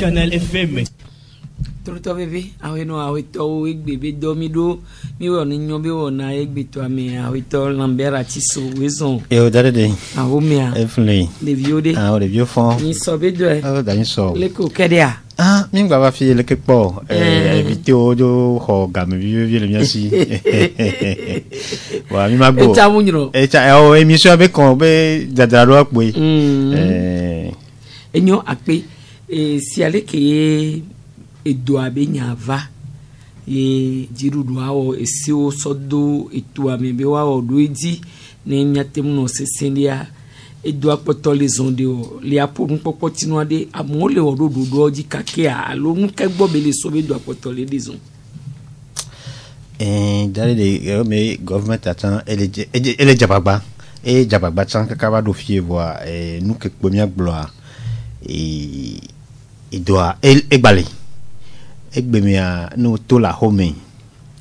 Canal FM. Toto bébé, aweno awito bébé domido, mi woni nyobe wona egbe to ami awito Lambert Atiso wezon. E o dare de. Awomia. Efle. Les vieux de. Ah, les vieux font. Ni sobe do. Oh, dani so. Le ko kedia. Ah, mi ngba ba fi le ke po. Éviter o do ho ga me vieux le mien si. Wa mi ma go. E cha munyo. E cha o émission avec kon be dadaro ape. Enyo ape si ale ke edo abenya va ye jirudu awo esio sodo eto amebe wa odo edi na nyatem no sesendia edo apoto les onde o le apodun popo tinu ade amole odo dodo oji kake a lo mu ke gbo be le so be do apoto le dizon dale de me government attend ele jabagba e jabagba chan ka ba do fie voir nous que première gloire et il doit egbale egbemia no to la home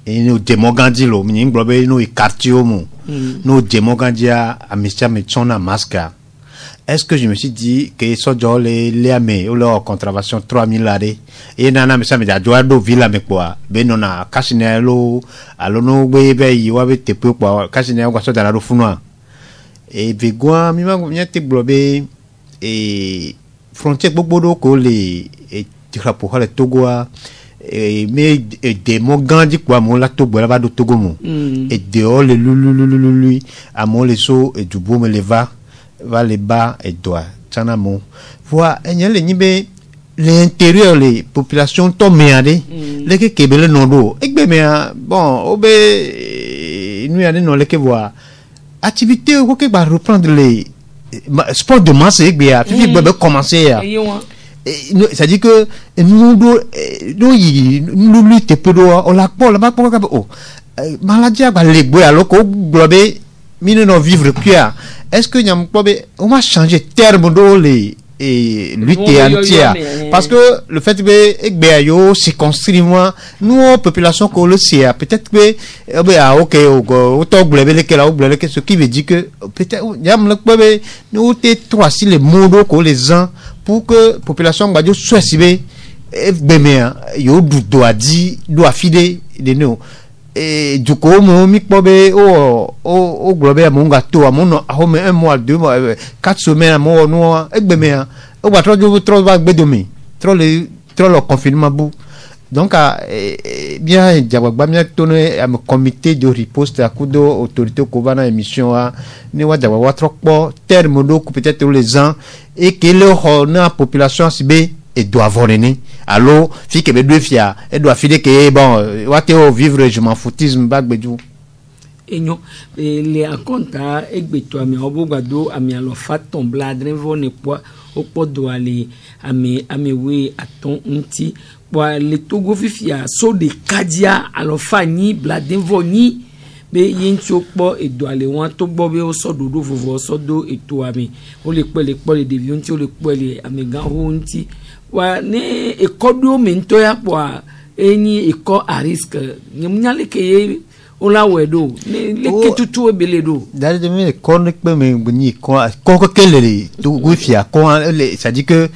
e no demogandi lo mi nglobe no quartier mo no demogandi a Mr. Mechona Masca. Est-ce que je me suis dit que so jo les amé ou leur contravention 3000 lade et nana me samedi do villa me quoi be no na kasinelo alo no be yi wa be te po kasinelo kwa so dala do funwa e begwa mi ma te globe e frontière gbogbo ko le drapeau le Togo mais des mogandi quoi mon la Togo la va do Togo mo et dehors le lui à mon les so et du beau me le va les bas et doit tana mo vois enya le nibe l'intérieur les populations toméade les que kebele nondo egbe me bon obe nous y a non les que voir activité ko ke ba reprendre les sport de masse egbe a fifi bebe commencer à c'est-à-dire que nous lutter peu on la pour la oh maladie ba les boy alors ko globé mine non vivre quoi est-ce que nyam globé on va changer terme do les et lutter entière parce que le fait que egbe ayo circonscrit moi nous population ko le sait peut-être que OK auto globé les que là globé ce qui veut dire que peut-être nyam le globé nous té trois si les mots ko les gens pour que population badio soit sibé bemea yo doit di doit fide de nous et du coup mon mikbobe o globé mon gâteau mon home un mois 2 mois 4 semaines mon no bemea o ba trop va gbedomi trop le confinement bou donc bien jabagba bien tourner à comité de riposte à coup de autorité ko bana émission a ni wa jabagba trop terme do peut-être les gens et que la population sibé et doit voler allo fi que be deux fia et doit filer que bon wa te vivre je m'en foutisme bag bedu enyo les akonta egbeto ami obogbado ami alo faton bladre vone po opodo ale ami we aton nti po le Togo fifia so de kadia alo fani bladre voni be yinti opo edo ale won to gbo be o so dodo vovo so do eto ami o le pe le devion ti o le pe le ami gan ho nti wa ne ekodo mento ya po eni eko a risque nyamnyale ke o la wedo ne le ke tutu ebele do dal de me konnek be me buni ko kele to gufia ko ça dit que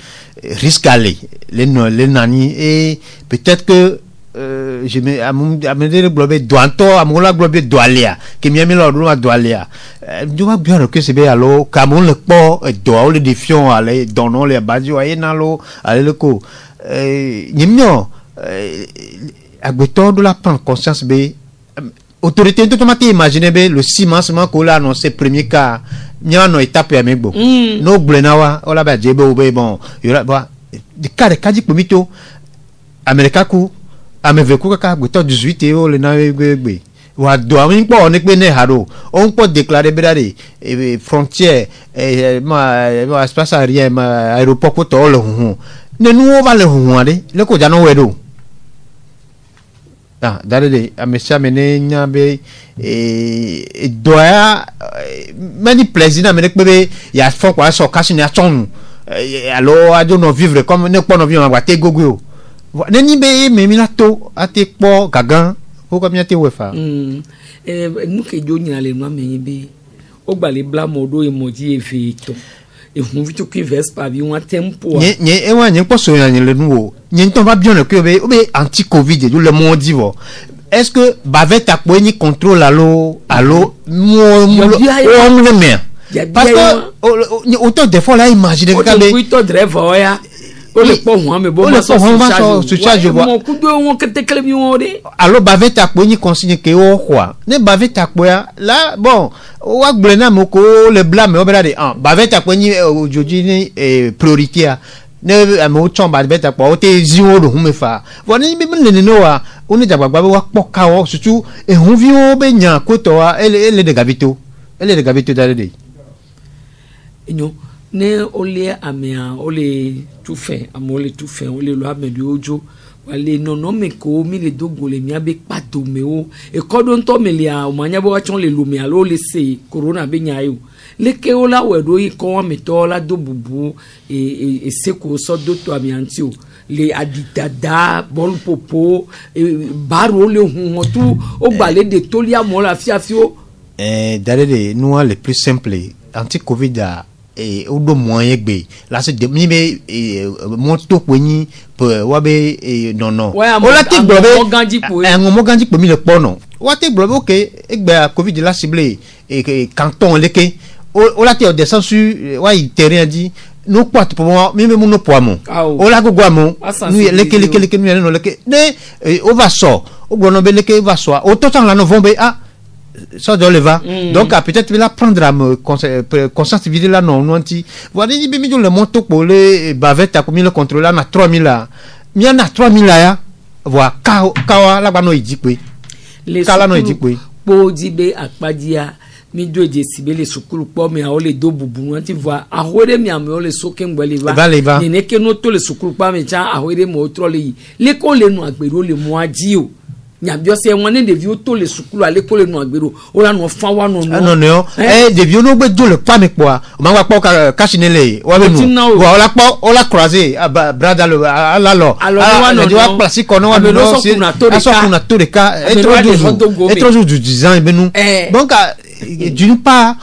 risque aller les nani et peut-être que je me amener le globe doanto amola globe doalia que mi amelo do doalia doit bien que c'est bien alors comme le po doa le défiant aller donnons les badio ay nalo aller le ko nyimno agbeto do la prendre conscience be autorité automatique imaginer be le 6 mars ko la annoncé premier cas nyano étape ya megbo no blenawa ola ba jebe obe bon yora ba de cas de kaji pomito america ku ameveku kaka gbeto 18 euro le na egbe wa do awin po oni pe ne haro on po déclarer bedare frontière ma espace aérien ma aéroport ko to le hun ne nu o va le hun ade le ko ja no wedo ah dalede amesha mene nyabe doya many président mene pebe ya fon kwa so cash ni atonu alors I don't know vivre comme ne pas no vivre wa te gogo ne ni be me mi na to ate po gagan o ko mi ate wefa nous que Dieu n'y allait moi mais be o gbale bla modo emoji efeto ehun vi to ki vespa bi won tempo nye e wa nye poso ya nye le nuwo nye nton va bien que be anti covid du le monde divo est-ce que bavette a pour ni contrôle allo mo le mer parce que autant des fois là imaginer que be to driver ya o le po hon me bo ma so charge mo ku do won kete kele mi won de allo bavette a pour ni consigne que o quoi ne bavette a pour là bon wa gblena moko le blâme o bra de bavette a pour ni aujourd'hui ni priorité ne amo chomba bavette pour o te ziwo do hu me fa woni bi le no wa oni jagbagba wa poka o sutu e hu vi o be nya ko to wa ele de gabito dale de enyo ne ole amia ole tufe amole tufe ole lo amedi ojo wale nono me ko mi le dogun le mi abe pato me o e kodo nto me le a o manya bo wa chon le lo mi alo le se corona be nya yo le ke o la wedo yi ko me to la do bubu e se ko so do to ami anti o le adidada bol popo baro le hun tu o gbale de tolia mo la fiafio dale de nous le plus simple anti covid a et au do moyen gbe là c'est de mi be mon to poni wa be non o la ti gbo be mo ganji po mi le po no wa ti gbo be OK egbe covid la ciblé et canton leke o la ti o descend sur wa terrain dit no pot pour moi mi me no po mo o la gogo mo nu leke nu no leke ne o va so o gbo no be leke va so o to tan la no vont be ça doit le va donc peut-être il va prendre à me conscience vidéo là non anti voilà ni bi mi le monto pour les bavette à combien le contrôleur na 3000 là mi na 3000 là ya voilà kawa la ba no idikwe les kala no idikwe po dibe akpadia mi do je sibe le sukulu po mi a o le do bubu anti voir ahore mi am o le soke ngbele va ni ne ke no to le sukulu pa mi cha ahore mo tro le ko le nu agbero le mo aji o nyabio se won ne devi o to le sukulu ale ko le nu agbero o la no fa wa no no devi o no gbe do le pa mi po o ma wa po kashinele wa be nu wa o la croiser brada le ala lo ala wa place ko no wa be no se aso kuna to de ka etro du 10 ans be nu donc d'une part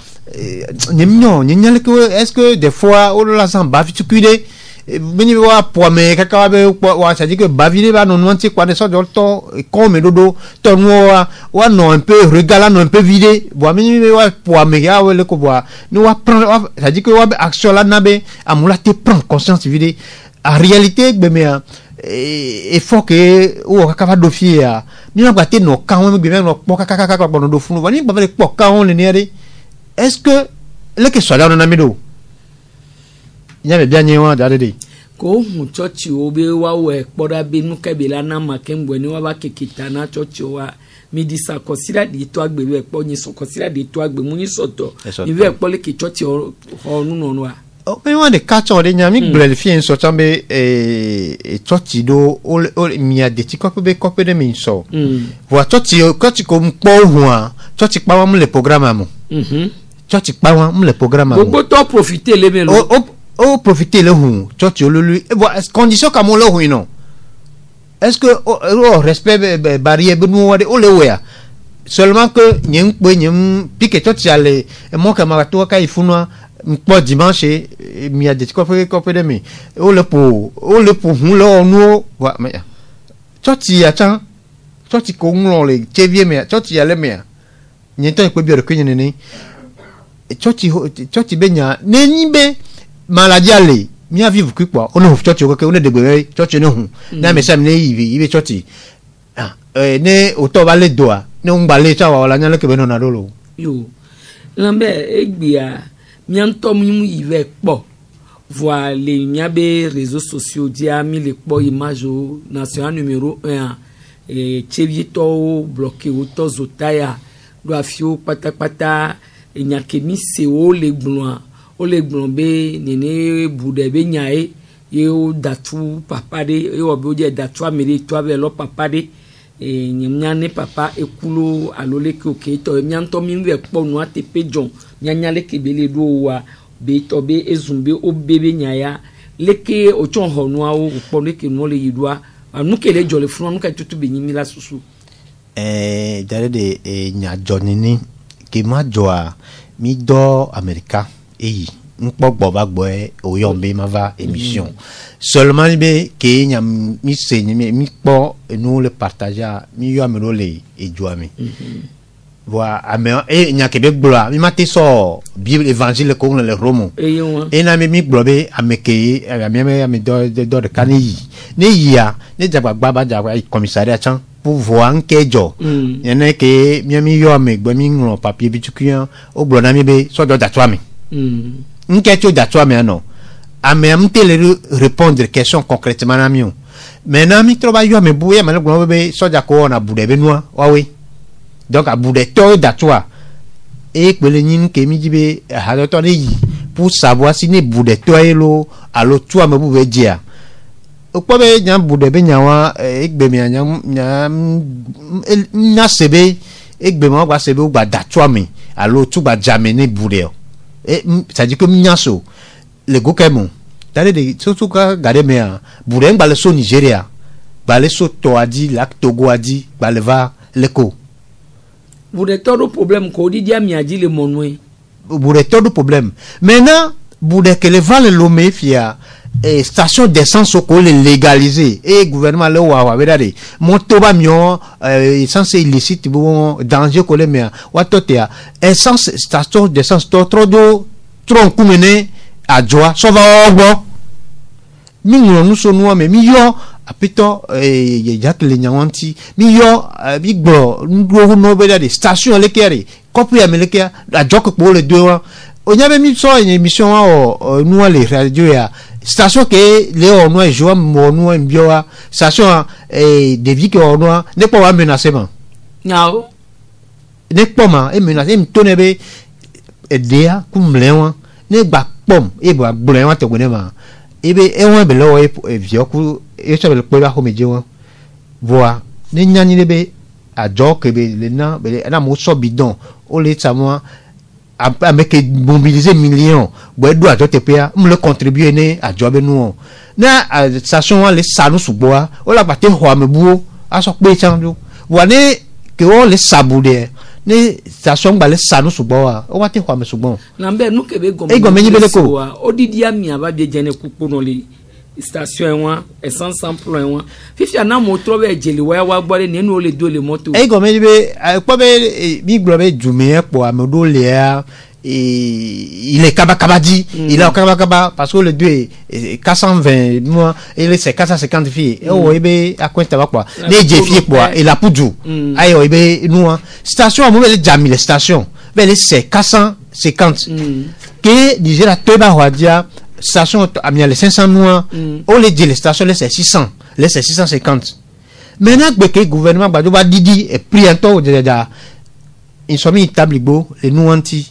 nyemnyo que est-ce que des fois o la san ba fitukide beni wa po me kaka wa ça dit que bavile va non anti quoi de sorte to comme dodo to no wa non un peu regalant un peu vidé bo beni wa po me ya le ko bo no wa prendre ça dit que wa action là nabe amula te prendre conscience vidé en réalité be me il faut que o kaka va dofier ni na gba te no kan we be me no po kaka no do funu ni ba le po kan on le ne est-ce que le que soit là on a mis do nyame bia nyewa dadede ko hu church o be wa we kpoda be nu kebela na makembo ni wa ba kekita na church wa mi di sa consider di to agbe we kpo ni so consider di to agbe mu ni soto ni we kpo le ke church o nu no wa o me wa de catch on de nyame gbele fi en so tambe church do o mi a de ti ko be de mi so wa church ko mpo hu a church pa wa mu le programme amu church pa wa mu le programme amu gbogbo to profiter le melo o profiter le hu church o le condition comme on le hu non est-ce que o respect barrière be nu wa de o le we seulement que nyem pe nyem pique church ale mo ka ma to ka ifunwa mpo dimanche mi a de ko de mi o le pour hu le nu wa me church ya chan church ko nlo le chevie me church ya le me nyeto ko bi o ko nyene ni church be nya neni be maladie ale mi a vivre quoi on a church ko on de gbe church no hu na me sam ne ibe church ne o to ba le doa ne un ba le cha wa la nya le ke be no na dolo yo lambe egbia mi anto mi ive po voir les miabe réseaux sociaux dia mi le po image national numéro 1 et chevito bloqué auto zotaya do afio patapata enyakemi se o le gbon be nene bude be nyae ye o datu papa de e o be o je datu amere to ave lo papa de e nyamnya ne papa ekulo alole ke oke to nyanto mi we kpo no atepe jon nyanya leke bele do wa be to be ezumbe obebe nyaya leke ochon ho no awo kpo leke no le yidua anu kele jole funu anu ka tutu be nyimi la susu dare de nya jonini ke ma joa mi do America eyi npo gbo ba gbo oyombe ma va émission seulement be ke nya mi se mi po nous le partager mi yo amelo le ejuami voilà ame nya ke be gbo mi mate so bible évangile ko le romo e na mi gbo be ameke ame do de kani ne ya ne jagba ba jagba commissariat chan pour voir en kejo yana ke mi yo ame gbo mi ngro papier bitukian o gbo na mi be so do datwa mi nkecho datwa mi ano ame amte le répondre question concrètement na mi maintenant mi troba yo ame buye ma gbo be so ja ko na bude be noa wawe donc à bude to datwa e pele nyin ke mi jibe ha to ne yi pour savoir si ne bude to elo alo tu ame bu be dia okpo be nya bude be nyawa egbe mi nya sebe egbe mo gba sebe gba datwa mi alo tu gba jamene bude ça dit que minyaso le gokemo dale de surtout ka gade me bude ngba le so Nigeria ba le so to adi lak Togo adi ba le va leko bude todo problème ko di dia mi adi le monwe bude todo problème maintenant bude que le va le lomé fia station d'essence ko le légaliser et gouvernement le wa vedade moto ba mio essence illicite bon danger ko le me watotea essence station d'essence trop trop kumene adjoa so va ogbo mi ngonu so nu me mi yo apito yakle nyawanti mi yo bi gbo ndo no vedade station le kere kopu ya meleke adjoko ko le deux onyabe mi so une émission o nu le radio ya station que les Ornois jouent mon mbioa station des vies que Ornois n'est pas menacement non n'est pas ma et menacé me tonne be edea kum lewa ne gba pom e ba glewa te gonema e be e won be lo e vioku e so be pe ba ho meje won voa ne nyani ne be ajo ke be le na mo so bidon o le tamo avec mobiliser millions boy do ajo tepea le contribuer ne ajo be nu na station le sanu sugboa o la pate ho amebuo aso pe chandu wane ke o le sabude ne station gba le sanu sugboa o wate ho ame sugbon na be nu ke be e go menyi be le ko o didi ami aba be jene kuku no le station wa essence sample wa fifi na moto be jeli wa gbore ne nu o le do le moto e go menyi be po be mi gbo be jume po amedo le il est kabakabadi il est kabakaba parce que le 2 est 420 mois et le c'est 450 filles et o ebe akwenta ba quoi les filles quoi et la poudou ayo ebe nous station mo le jami les stations ben les c'est 450 que Niger a toba wadia station a mis les 500 mois on les dit les stations les c'est 600 les c'est 650 maintenant que le gouvernement ba do ba didi et pris un temps déjà ils sont mis table go les nous anti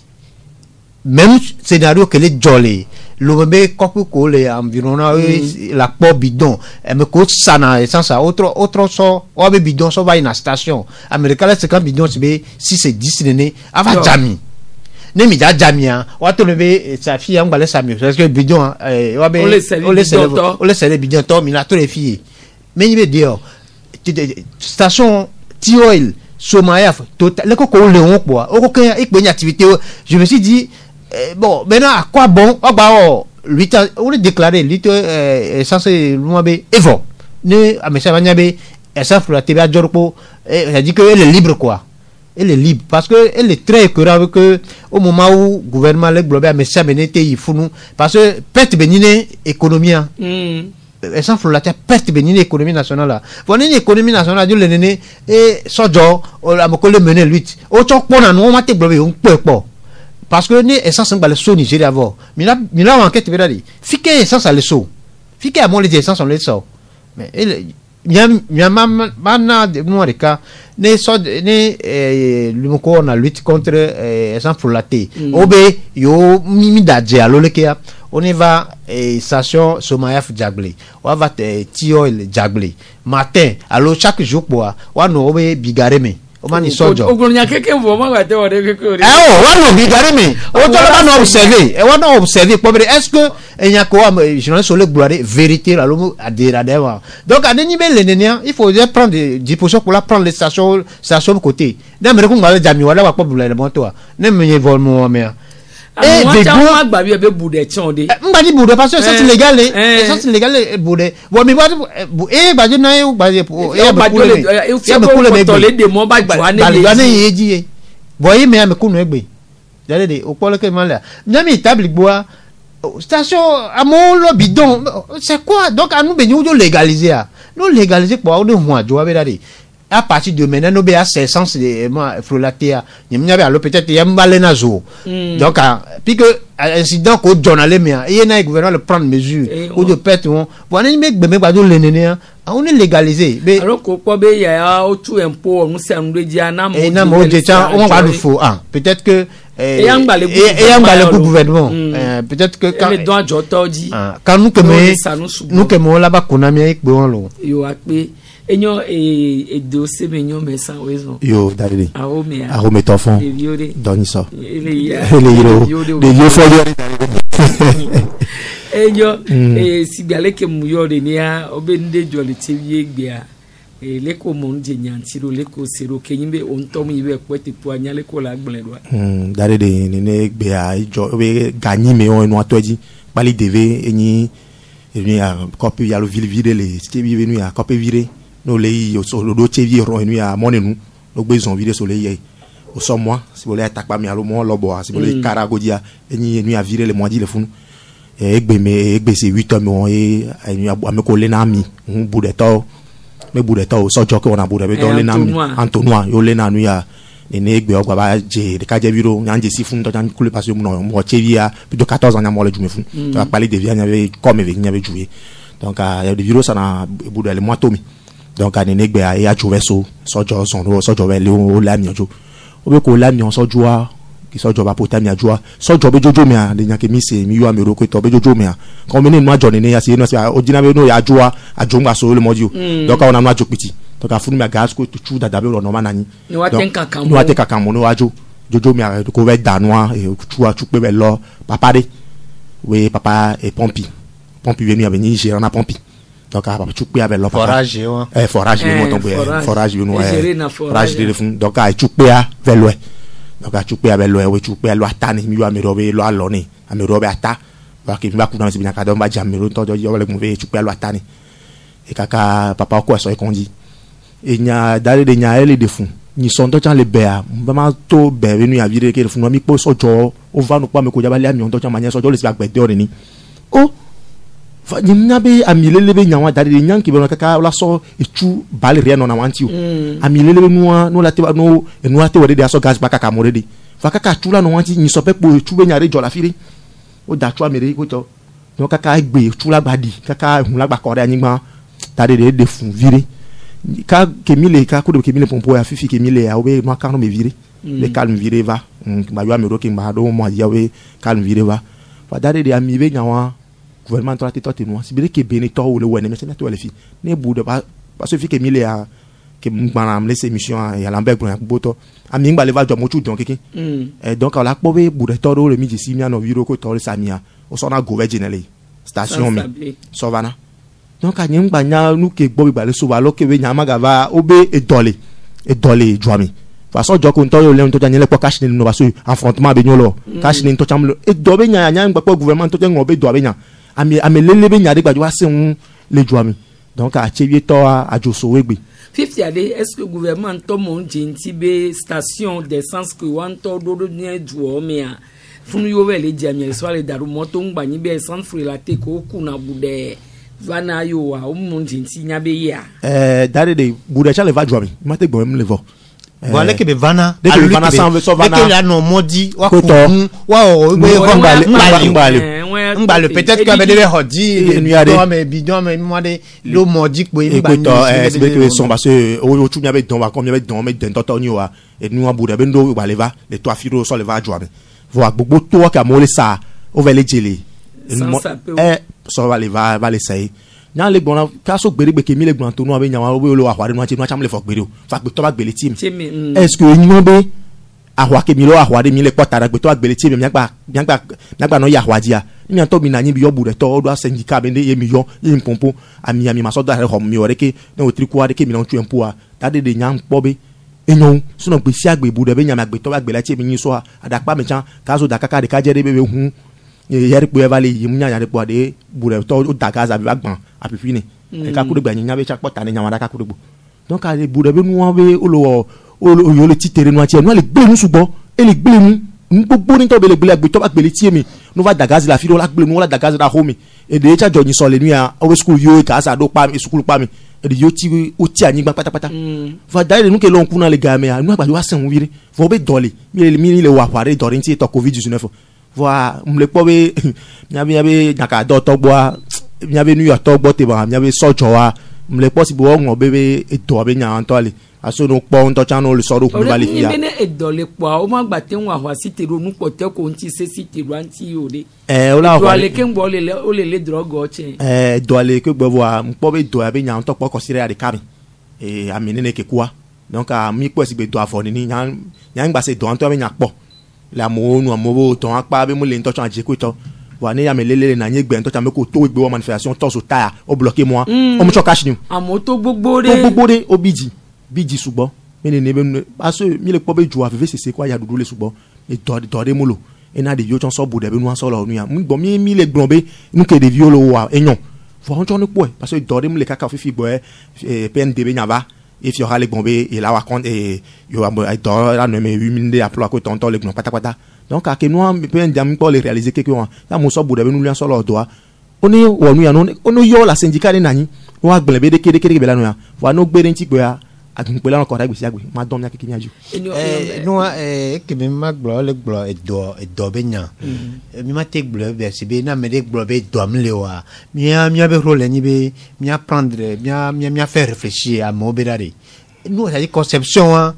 même scénario que les jolly le couple ko le environ la pop bidon et me coûte ça na essence autre so o be bidon so va une station américaine c'est quand bidon c'est si c'est 10 l'année avant jami ne mi da jamia o to le be sa fille on balé sami parce que bidon o be on les bidon to mi na to les filles mais il veut dire station T-Oil Somaïaf total le ko le on quoi o ko une activité je me suis dit bon maintenant à quoi bon lui on est déclaré lui censé lui Evo ne a monsieur Vanyabe et ça pour la TV à Jorpo ça dit que elle est libre quoi elle est libre parce que elle est très écœurante que au moment où gouvernement le global a monsieur Benete il faut nous parce que perte bénine économie et sans pour la perte bénine économie nationale là voilà une économie nationale de l'année et sojo on a beaucoup le mener lutte au choc pour nous on m'a te global on peut pas parce que ne essence ba le so Nigeria vo mina enquête vedadi fike essence le so fike a mon les essence on le so mais il mana de noirika ne so ne lumoko na lutte contre essence pour la thé obe yo mimi daje alolekea on y va station Somayaf Djaglé, on va Tioil Djaglé. Matin, alors chaque jour pour on a bigareme. O mani sojo. O gronya keke voma wa te ore keke ore. Wa no bigareme. O to la no observer. E wa no observer pobre est-ce que enya ko journaliste sur le gloire vérité la lomo adira dewa. Donc à ni bel lenenia, il faut prendre des dispositions pour la prendre les stations côté. Na me ko ngale jami wala wa problème le monto. Ne me vol mo me. Et des gars agba bi be bude chonde. Mbadi bude parce que ça c'est légal ça c'est légal bude. Bon mais ba je na ba je ba pour le toler de mo ba jwane yeji. Voyez mais me kunu egbe. Jale de o pole ke mala. Nyami table bois station amon lo bidon. C'est quoi donc à nous be nous légaliser. Nous légaliser pour on moi jo abedade. À partir de maintenant, nous avons 500 frelatés. Nous avons peut-être donc, puis que l'incident qu'on donne il y a un gouvernement qui prend mesures ou de pète. On est légalisé. Alors qu'on y a tout impôt, on s'est dit on va le faux. Peut-être que et un le gouvernement. Peut-être que quand nous que là-bas qu'on a mis enyo do se menyo mesa wezo yo dalili a o metofon doni so ele yo fo yo enyo sigale ke muyo de nia obende jole tewie gbia leko mon je nyantiro leko sero kenyimbe ontom yibe kwete po anyale ko la gbledwa dalili ne gbia jo obe gagni me on no atoji bali deve enyi a copie ya lo vile le stebi venu ya copie vire no lei o so do chevi ro enu ya monenu no gbezon vire so lei o so moi si vous voulez attaque mi alo mo lobo si vous voulez karagodia enu enu ya vire le moadi le funu egbe se 8 mo enu ya ameko le na mi budeto me budeto so jo ko na budeto do le na mi antonoi yo le na nu ya ene egbe ogba ba je de ka je viro nyanje si funu to jan kule parce que mo chevi ya plus de 14 ans na mo le jume funu to a parler de via nyave comme avec nyave jouer donc ya de viro ça na budele mo tomi donc à nenegbe a joué sojo son sojo le o la mi ojo o be ko la mi on sojo a ki sojo ba pota mi ajoa sojo be jojo mi a de nyake mi se mi yo amero ko to be jojo mi a ko me ni no ajo ne ya se no se o jina be no ya ajoa ajo ngba so le modio donc on a no ajo piti donc a funu mi gas ko to chu dada be no manani ni wa ten kakan no wa te kakan mo no ajo jojo mi a ko be danwa e chu a chu pe be lo papa de we papa e pompi venu venir gérer na pompi donc a chukpe avec le forage forage mo tombe forage no forage de fun donc a chukpe avec le donc a chukpe avec le we chukpe lo atani mi wa merobe lo aloni a merobe ata ba ke mi ba kuna sibina ka do ba jamero to jo yo le mo ve chukpe lo atani e kaka papa ko so e kondi e nya dale de nya ele de fun ni son to chan le bea ba ma to be venu ya vire ke fun mi po so jo o va no pa me ko ja ba le ami on to chan manya so jo le si agbe de ore ni o nyimnabe amilelebe nyawa dadi nyanki be kaka la so echu bal rien on awanti amilelebe no la te no ate wede de aso gas ba kaka morede fa kaka chula no wanti ni so pe po echu be nyare jola fire o da chua mere ko to no kaka egbe chula gbadi kaka hun la gba kore anyigba dadi de fun vire ka kemile ka ko de kemile pompo ya fifi kemile ya obe no kan no me vire le calme vire va ba yo amero ke ba do mo ya we calme vire va fa dadi de amibe nyawa gouvernement to te no si bele ke benito ou le wene mais c'est to le fi ne boude pas parce que fi ke mile ya ke ngba am les émission ya lambert gron boto ami ngba le va jo mo chu don keke et donc la pobe boude to le mi si mi no viro ko to le samia o so na go virginale station mi so vana donc a ngba nya nu ke gbo gba le so va lo ke we nya maga va obe e dole joami façon jo ko to le to nya le po cash ni no ba so affrontement be nyolo cash ni to cham e dobe nya ngba po gouvernement to ngobe dobe nya ami lelebe nya de gbaju ase un le joami donc a chewie to a joso wegbe 50 ade est-ce que gouvernement to mon jinti be station d'essence que wan to do ni duo me a funu yo we le jami so le daru moto ngba ni be essence free la te ko ku na bude vana yo wa o mon jinti nya be ya dare de bude cha le va joami mate gbo me le vo voilà que be vana de vana sans so vana que la no modi wa ko wa ngba peut-être que be de hodi do me bidon me moi de lo modi po ngba c'est que son parce que o tu nya be don wa comme be don me den toto ni wa et nous en bude be ndo wa leva les toi firo so le va joami vo gbogbo to ka mo le sa o ve le jele so va les say nya le gbona ka so gbere gbe ke mi le gbona to no be nya wa we lo ahware no cham le fo gbere o fa gbe to ba gbele team est-ce que enyo be ahwa ke mi lo ahware mi le potara gbe to ba gbele team mi agba no ya ahwadia mi an to mi na yin bi yo bure to do syndicat be ye mi yo yin pompo ami ma so do ha mi ore ke na otri ku ade ke mi no tu empo a tade de nya npo be enyo so no gbe si agbe bure be nya ma gbe to ba gbele team yin so adapa me chan ka so da kaka de ka jere be hu yeri po evale yimunya yari po ade bure to o dagaza bi bagban apifini e ka kude gba nya be cha pota ni nya wada ka kude gbo donc ale bure be nu be olo yo le titere nu ati e nu ale gbe nu sugbon e le gbe nu gbogbo ni to be le gbe to ba gbe le ti emi nu va dagaza la firo la gbe nu la dagaza da home e de cha joyin so le nu ya o school yo ka sa do pa mi school pa mi e de yo ti o ti anyi gba patapata va dai le nu ke lo nkuna le ga me ya nu agba yo asan wiri fo be dole mi le wa pare dore nti to covid 19 voilà m'le pobe miabe naka do togboa miabe New York togbo te ba miabe sojoa m'le possible o bebe eto be nya antole aso no po nto channel le soro ku bali fia ni edole po o ma gba te won ahwa site ro nu po te ko nti se site ro anti ode o la do ale ke ngbo le drug o che do ale ke gbo wa m'po be do be nya nto po ko sire ade kami amine ne ke kwa donc a mi po si be do afoni ni nya ngba se do anto be nya po la mo nu amobo ton apa be mo le nto chan jeku to wa ni ya me lele na yin gbe nto chan me ko to gbe wo manifestation to so tire o bloquer moi o mo cho cash ni amoto gbogbo re obiji biji sugbon me ne be aso mi le po be ju afefe sese kwa ya dudu le sugbon e to de mo lo e na de yo chan so bude be nu so lo nu ya mi gbo mi le gbon be nu ke de violo wa enyon fo on chon po parce que do de mo le kaka fifi gbo PND be nya va if you hale bombe et la raconte et yo do la no me 8000 de aplo ko tonton le gnon patapata donc a ke no pe ndam ko le réaliser quelque chose la mo so bude be nu lian so lo do oni wonu ya no onu yo la syndicat ni nani wa gble be de kede be la no ya wa no gbe nti gbe ya atun pe la no ko ra gbe si agbe ma dom ya keke ni aju no ke me ma glo le glo e do be nya mi ma te glo be si be na me de glo be do am le wa mi be role ni be mi apprendre mi faire réfléchir à mo be dare nous ça dit conception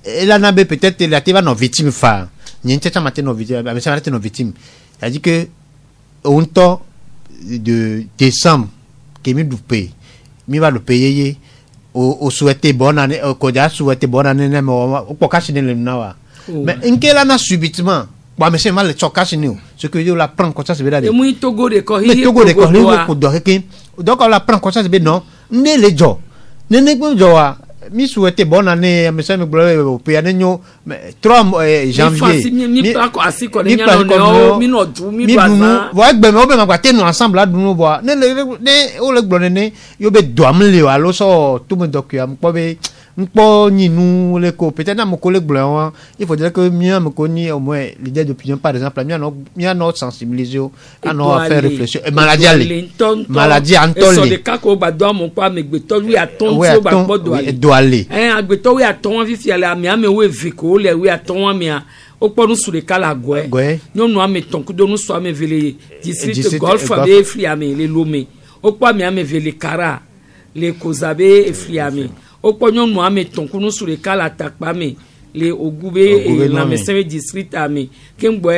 elle en a peut-être la tiva nos victimes fa ni ntcha matin nos victimes mais ça matin nos victimes ça dit que on temps de décembre que mi payer mi va le payer au souhaiter bonne année ko ja souhaiter bonne année mais o ko cash ni le nawa mais inquela na subitement ba mais c'est mal le cash ni ce que yo la prend comme ça c'est vrai et muy togo de ko ko do que donc on la prend comme ça c'est non ne le jo ne ko jo mi souhaiter bonne année mais ça me bloque pe année 3 janvier mi pa ko asiko le nya no mi no du mi baza wa gbe me o be ma gba tenu ensemble la dunu bo ne o le gbo ne yo be do am le wa lo so tout me docu am po be npo ni nu le ko peut-être na mo ko le gbo won il faudrait que mieux me connait au moins l'idée d'opinion par exemple mieux no sensibiliser à no faire réfléchir maladie antole so de ka ko ba do mo pa me gbe to wi aton tí ó bá gbọ́dọ̀ do ale agbeto wi aton fi fi ale ami we vi ko le wi aton mi a o podu sure kala goe nyonu ame tonku do nu so ame vele district golf be fli ame le lome o po ame vele kara le kozabe e fli ame o po nyonu ame tonku nu sure kala takpa me le ogube na meseme district ame kembo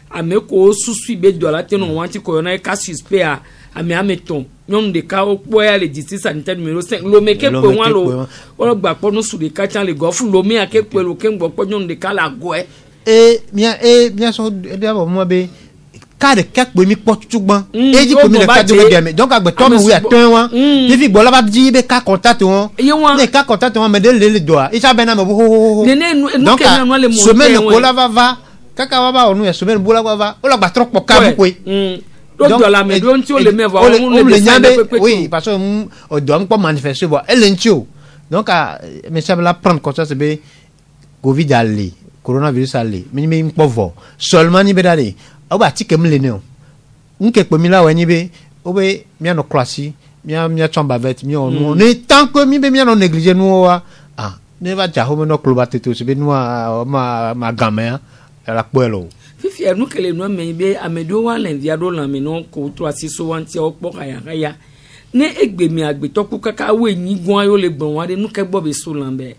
ame ko susu be do la tenu wanti ko na ka suspect ame ton nyonu de ka o po ya le district sanitaire numéro 5 lo me ke pe wan lo o gba po nu sure ka chan le golf lo me ake pe lo kembo po nyonu de ka la goe bien so bien mo be carte quelque mi pot tugban e di ko mi le carte de game donc agbe to mi wi aton wan je fi gbo la ba di be ka contact won ne ka contact won me de le doa e sa be na mo ho donc semaine ko la va kaka wa ba onu e semaine bo la va o la gba trop po ka bu ko donc la me don ti o le me va on le nyambe oui parce que o do on pas manifester bo elle ntio donc mais ça la prendre comme ça c'est be covid aller coronavirus aller mi mpovo seulement ni be dale o ba ti kem le ne o nke pe mi la wa ni be o be mi no classe mi chamba vet mi on ne tant que mi be mi no négliger nous ne va ja ho no club ateto se be nous ma gamin la poelo fifi enu kele no me be amedo wa len via do la me no ko to asiso wanti o po kaya ne egbe mi agbe to ku kaka we yin gun ayo le gbon wa de nu ke gbo be so lan be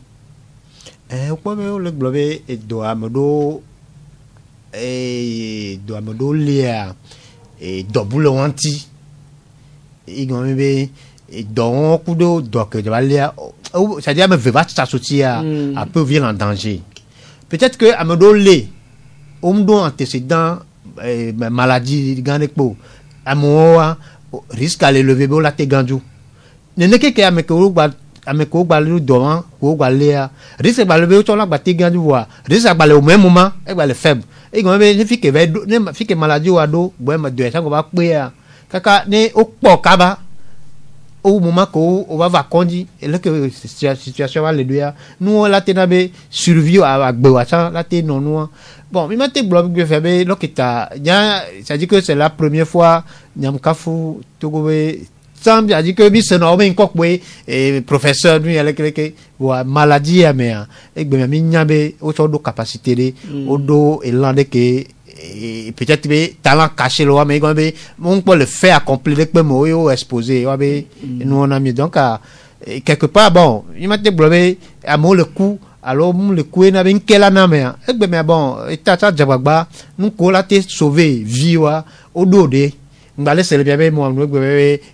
o po be o le gbo be do amedo lia et double wanti igombe be et don kudo donc de valia c'est-à-dire me va s'associer à peu vivre en danger. Peut-être que amedolé do antécédent maladie ganekpo amoa risque à l'élever bo la te ganju ne ke ke ameko gba lu doran ko gba le a risque ba lever to la gba te ganju wa risque ba le au même moment e gba le faible e gon be ne fi ke maladie wa do bo ma do e sa go ba pe a kaka ne o po kaba au moment ko o va kondi et là que situation va le doya nous la tenabe survivre à gbe wa ça la te non nous bon mi mate blob que fait lokita nya ça dit que c'est la première fois nyam kafu togobe semble a dit que bi se no ben kokwe et professeur lui avec wa maladie mais e gbe mi nyabe o so do capacité de o do elande que peut-être talent caché là mais on peut le faire accomplir que moi exposé nous on a mis donc quelque part bon il m'a développé à moi le coup alors le coup n'a bien quelle année mais bon état ça jabagba nous ko la te sauver vie wa au dos de ngale c'est le bien moi nous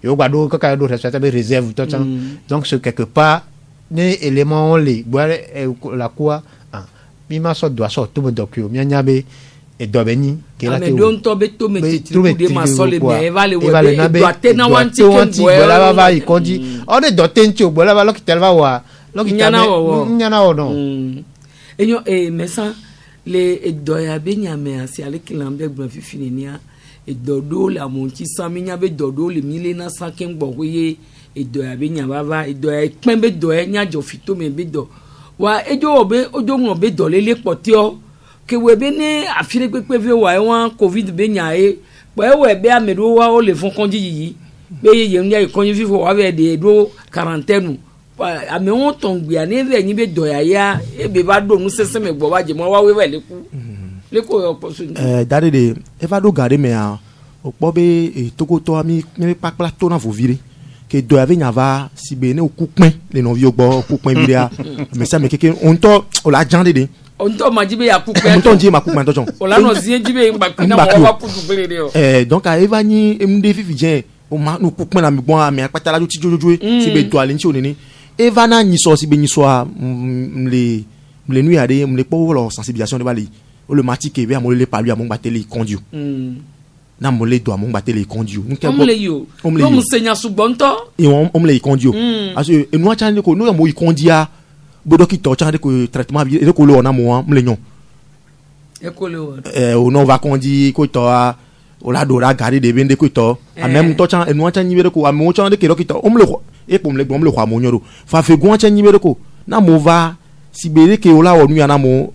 yo gbado kaka do ça be réserve tout temps donc c'est quelque part les éléments les la quoi mi ma so doit so tout me document mi nyabe et dobeni que la te don to beto metiti de ma sole me va le doate na wanti bola va i kondi on est doté ncho bola va lokitel va wa nyana o non enyo mesa le doya benya me asi ale kilambe gba fifini nia e dodo la monti saminya be dodo le mile na saken gbo ye e doya benya baba e doya pembe doya nya jo fito me be do wa ejo obe ojo won be do lele potio que webe ne afire pepe ve wa won covid be nyae pe webe amedo wa o le fon konji yi be ye nya ikonji fifo wa be de do quarantaine ame won ton gbe ani ve yin be doya ya e be ba do nu sese me gbo wa je mo wa we le ko oposo dare de e va do gare me a opo be togo to ami me pa plateau na vo vire que doya ve nya va si be ne okupin le no vi ogbo okupin vire mais ça me keke on to o la jande de on to majibe ya kupe on to nji ma kupe ntojon o la no zie jibe ngba na mo wa putu bele de o donc a eva ni mde fifi jen o ma no kupe na mi gbon ami apata la ti jojojo si be do ale nti onini eva na nyi so si be nyi so a mle nu ade mle po lo sensibilisation de bali o le matike be amole le palu amon gba tele condio na mo le do amon gba tele condio omle yo mo senya sugbonto e on mle condio aso enu acha ni ko no mo ikondia bodo ki to chan de ko traitement bi e ko lo na mo mle nyon e ko lo o no va kondi ko to a o la do la gari de bende ko to a même to chan enu acha ni be ko a mo chan de ke ro ki to o mle ko e po mle gbon mle ko mo nyoro fa fe gun acha ni be ko na mo va si be ke o la o nu ya na mo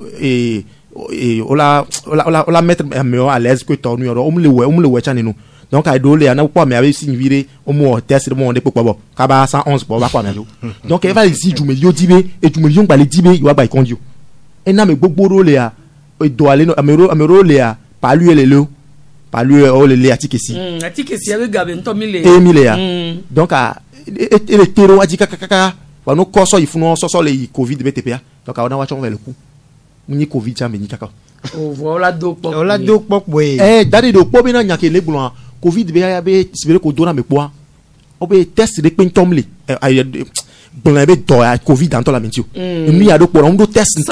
o la mettre me à l'aise ko to nu yo o mle we chan ni donc a do le ana po me ave sin vire o mo test de mo de popo bo ka ba 111 po ba kwa me lo donc e va ici jume yo dibe e jume yo gba le dibe yo gba ikondio e na me gbogbo ro le a e do ale no amero le a pa lu ele lo pa lu o le atikesi ave gabe nto mi le e mi le a donc a e le tero aji kaka wa no koso ifuno so le covid btpa donc a ona wa chon ve le ku ni covid cha me ni kaka o voilà do pok we dari do po be na nya ke le gbon covid be ya be sibere ko dona me poa o be test de pintomle bon be do covid dans la mentio mi ya do po on do test nto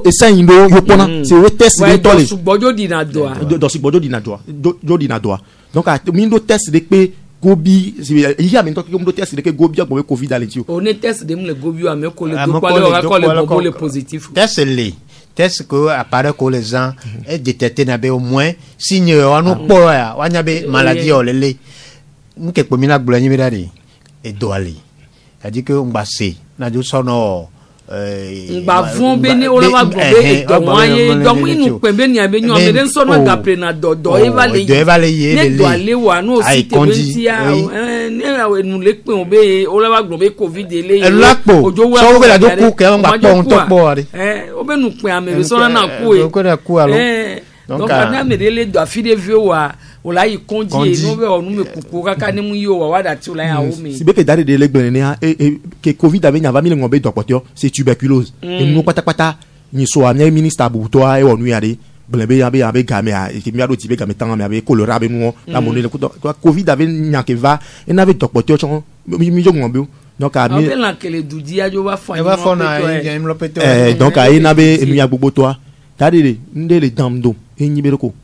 e sain do yo pona c'est le test de tole do bojo di na do do si bojo di na do donc a mi do test de pe gobi il y a maintenant que do test de que gobi agbo covid dans l'intio on est test de le gobi a me ko le do ko le positif test le test que apparaît que les gens est détecté na be au moins signe on no po ya wanya be maladie o lele nke po mi na gbolo yin be dadi e do ali c'est-à-dire que on va se na jo so no ngba fun be ni o la wa gbo be do waye donc inu pe be ni abe nyu amede so na gapre na do evale ye ne do ale wa no si te be ti a ne awe nu le pe o be o la wa gbo be covid ele ojo wa so be la do ku ke on gba po on to po ari o be nu pe amede so na ku e ko na ku alo donc na amede le do afide vie wa o la yi konji no be onu me kuku kaka ni mu yo wa da ti o la ya o me si be ke dare de legbe ni que covid ave nya va mi le ngombe do potio c'est tuberculose et nous pata ni so amia ministre abuto e onu yare blebe ya be game a ki mi ado ti be game tanga mi ave colora be no la monnaie le covid avait nyake va et n'avait dokpoto chon mi jo ngombe donc a mi on que le dudi a jo va fo donc a ina be mi agbogbo to a tadire ndele damdo enyi be ko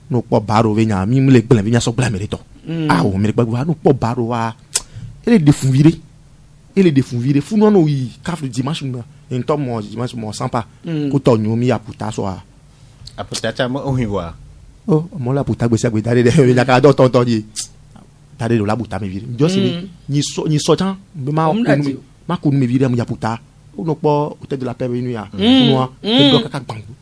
no po baro ve nya mi le gbele nya so gbele mi to ah o mi gbagba no po baro wa ele defunvire fu no yi kafri dimanche en to mo dimanche mo sampa ko to nyu mi aputa so a aputa cha mo ohiwa mo la puta gbe se agbe dare de ya ka do ton yi dare do la puta mi vire jo si ni so tan be ma ko mi vire mo ya puta o no po o te de la pebe nu ya no e do ka gbangu